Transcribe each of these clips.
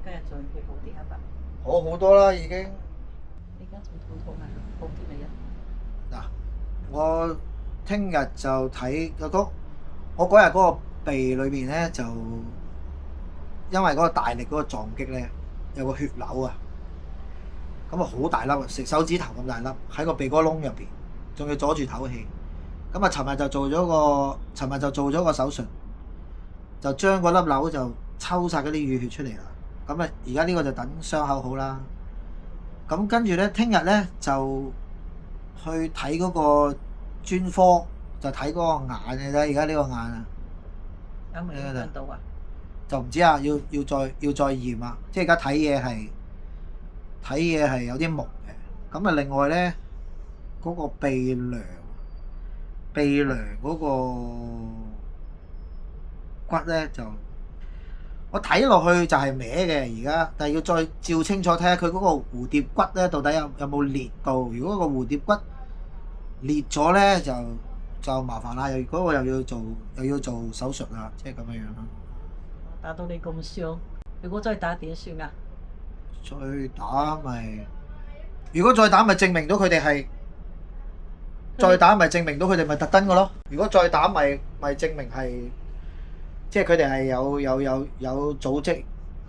今日再會好啲係嘛？好好多啦已經。而家仲痛痛啊？好啲未啊？嗱，我聽日就睇我嗰日嗰個鼻裏面咧，就因為嗰個大力嗰個撞擊咧，有個血瘤啊，咁啊好大粒，食手指頭咁大粒喺個鼻哥窿入邊，仲要阻住唞氣。咁啊，尋日就做咗個手術，就將嗰粒瘤就抽晒嗰啲淤血出嚟啦。咁啊，而家呢個就等傷口好啦。咁跟住咧，聽日咧就去睇嗰個專科，就睇嗰個眼嘅啫。而家呢個眼啊，有冇影響到啊？就唔知啊，要再驗啊。即係而家睇嘢係有啲朦嘅。咁啊，另外咧嗰個鼻梁嗰個骨咧就我睇落去就係歪嘅而家，但係要再照清楚睇下佢嗰個蝴蝶骨咧到底有冇裂到。如果個蝴蝶骨裂咗咧就麻煩啦，如果我又要做手術啦，即係咁樣樣咯。打到你咁傷，如果再打點算啊？如果再打咪證明到佢哋係再打咪證明到佢哋咪特登嘅咯。如果再打咪證明係即係佢哋係有組織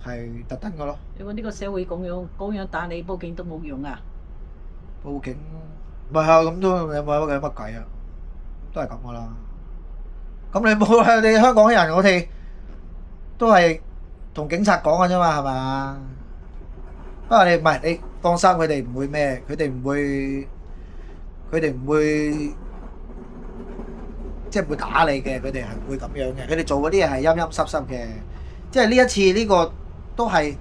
係特登嘅咯。如果呢個社會咁樣打你，報警都冇用啊！報警唔係啊，咁都有乜計啊？都係咁噶啦。咁你冇啊？你香港人，我哋都係同警察講嘅啫嘛，係嘛？不過你唔係你放心，佢哋唔會咩，佢哋唔會即係唔會打你嘅，佢哋係唔會咁樣嘅。佢哋做嗰啲嘢係陰陰濕濕嘅，即係呢一次呢個都係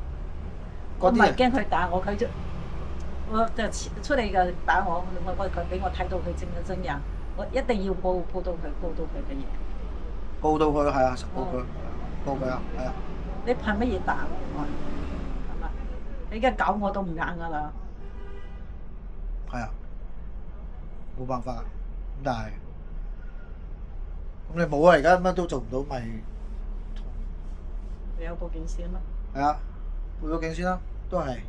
我唔係嗰啲人。驚佢打我，佢就出嚟嘅打我，佢俾我睇到佢真人，我一定要報到佢嘅嘢。告到佢係啊，告佢啊，係啊。你憑乜嘢打我？係嘛？你而家搞我都唔硬噶啦。係啊，冇辦法。咁但係咁你冇啊，而家乜都做唔到，咪你有報警先咯。係啊，報咗警先啦，都係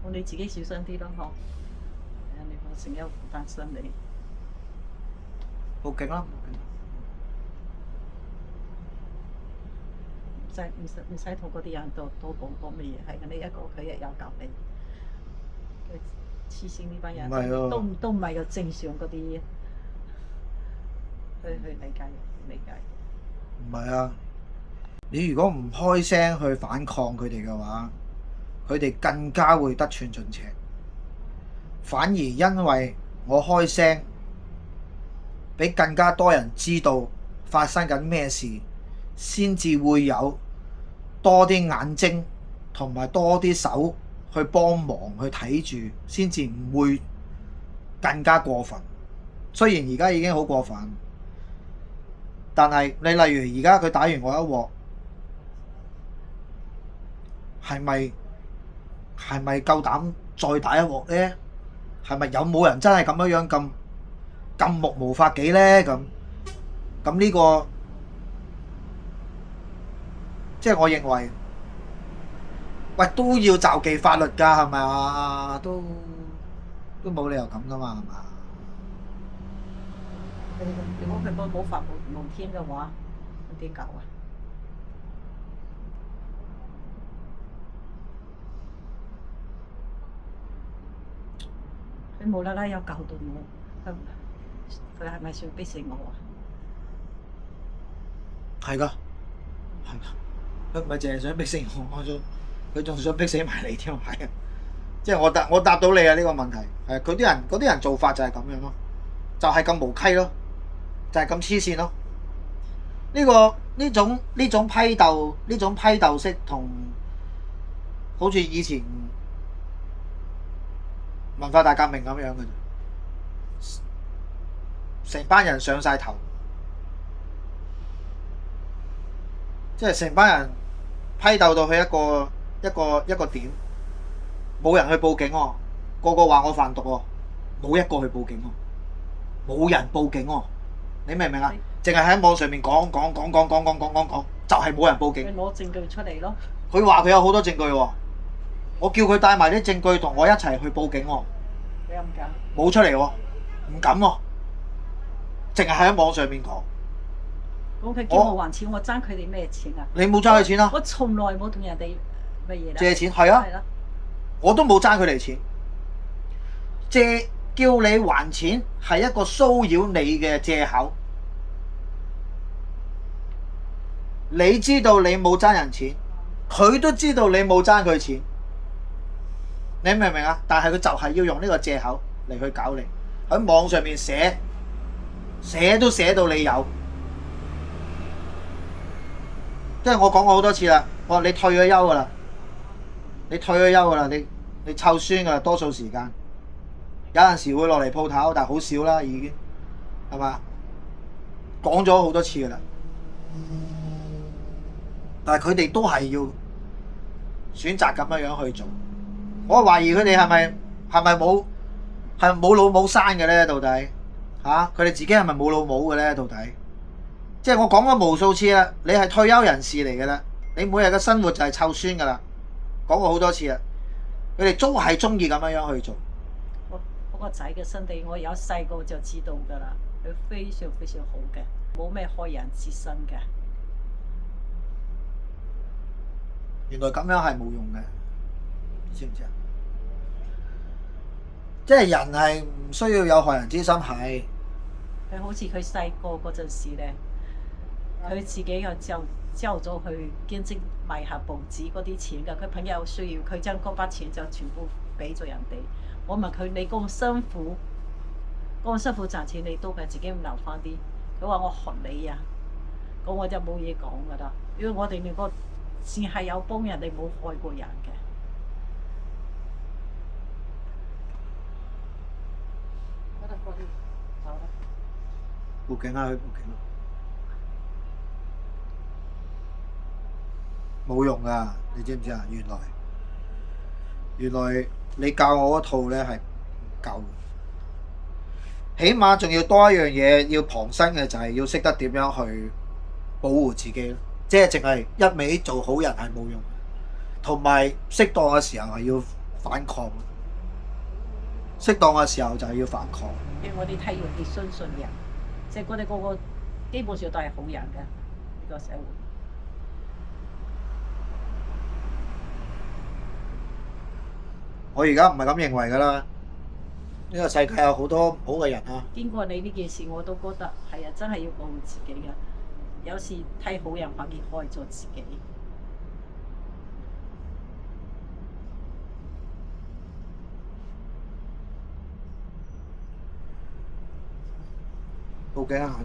我你自己小心啲咯，嗬。係啊，你我成日好擔心你。報警啦。唔使同嗰啲人多講乜嘢，係你一個佢又有教你。黐線呢班人，唔係喎都唔係個正常嗰啲，去理解。唔係啊，你如果唔開聲去反抗佢哋嘅話，佢哋更加會得寸進尺。反而因為我開聲，俾更加多人知道發生緊咩事，先至會有多啲眼睛同埋多啲手去幫忙去睇住，先至唔會更加過分。雖然而家已經好過分，但係你例如而家佢打完我一鑊，係咪夠膽再打一鑊呢？係咪有冇人真係咁樣咁目無法紀呢？咁呢個即係我認為，喂都要就記法律㗎，係咪啊？都冇理由咁㗎嘛，係嘛？如果佢冇法無天嘅話，咁點搞啊？佢無啦啦有教到我，佢係咪想逼死我啊？係㗎，佢唔係淨係想逼死我，佢仲想逼死埋你添，係啊！即係我答到你啊呢個問題，係嗰啲人做法就係咁樣咯，就係咁無稽咯，就係咁黐線咯。呢種批鬥式同好似以前文化大革命咁樣嘅啫，成班人上晒頭，即係成班人批鬥到去一個點，冇人去報警喎，個個話我販毒喎，冇一個去報警喎，冇人報警喎，你明唔明啊？淨係喺網上面講，就係冇人報警。佢攞證據出嚟咯。佢話佢有好多證據喎，我叫佢帶埋啲證據同我一齊去報警喎，你又唔敢？冇出嚟喎，唔敢喎，淨係喺網上面講。咁佢叫我還錢，我爭佢哋咩錢啊？你冇爭佢錢啊？我從來冇同人哋乜嘢啦。借錢係啊，係啦，我都冇爭佢哋錢。叫你還錢係一個騷擾你嘅藉口。你知道你冇爭人錢，佢都知道你冇爭佢錢，你明唔明啊？但係佢就係要用呢個藉口嚟去搞你，喺網上面寫都寫到你有。即係我講過好多次啦，我話你退咗休噶啦，你退咗休噶啦，你湊孫噶啦，多數時間有陣時會落嚟鋪頭，但係好少啦，已經係嘛？講咗好多次噶啦。但係佢哋都係要選擇咁樣去做，我懷疑佢哋係咪冇老母生嘅咧？到底佢哋自己係咪冇老母嘅咧？到底即係我講咗無數次啦，你係退休人士嚟嘅啦，你每日嘅生活就係湊孫噶啦，講過好多次啦，佢哋都係中意咁樣去做。我個仔嘅身體，我有細個就知道噶啦，佢非常非常好嘅，冇咩害人之心嘅。原來咁樣係冇用嘅，知唔知啊？即係人係唔需要有害人之心，係。佢好似佢細個嗰陣時咧，佢自己又交咗去兼職賣下報紙嗰啲錢㗎。佢朋友需要，佢將嗰筆錢就全部俾咗人哋。我問佢：你咁辛苦賺錢，你都係自己唔留翻啲？佢話：我學你啊！咁我就冇嘢講㗎啦，因為我哋兩個只係有幫人哋，冇害過人嘅。報警啊！去報警！冇用噶，你知唔知啊？原來你教我嗰套咧係唔夠，起碼仲要多一樣嘢要傍身嘅，就係要識得點樣去保護自己咯。即係淨係一味做好人係冇用，同埋適當嘅時候係要反抗。適當嘅時候就係要反抗。因為我哋太容易相信人，即係我哋個個基本上都係好人嘅呢個社會。我而家唔係咁認為㗎啦，呢個世界有好多唔好嘅人啊。經過你呢件事，我都覺得係啊，真係要保護自己嘅。有時睇好人反而害咗自己。報警啊！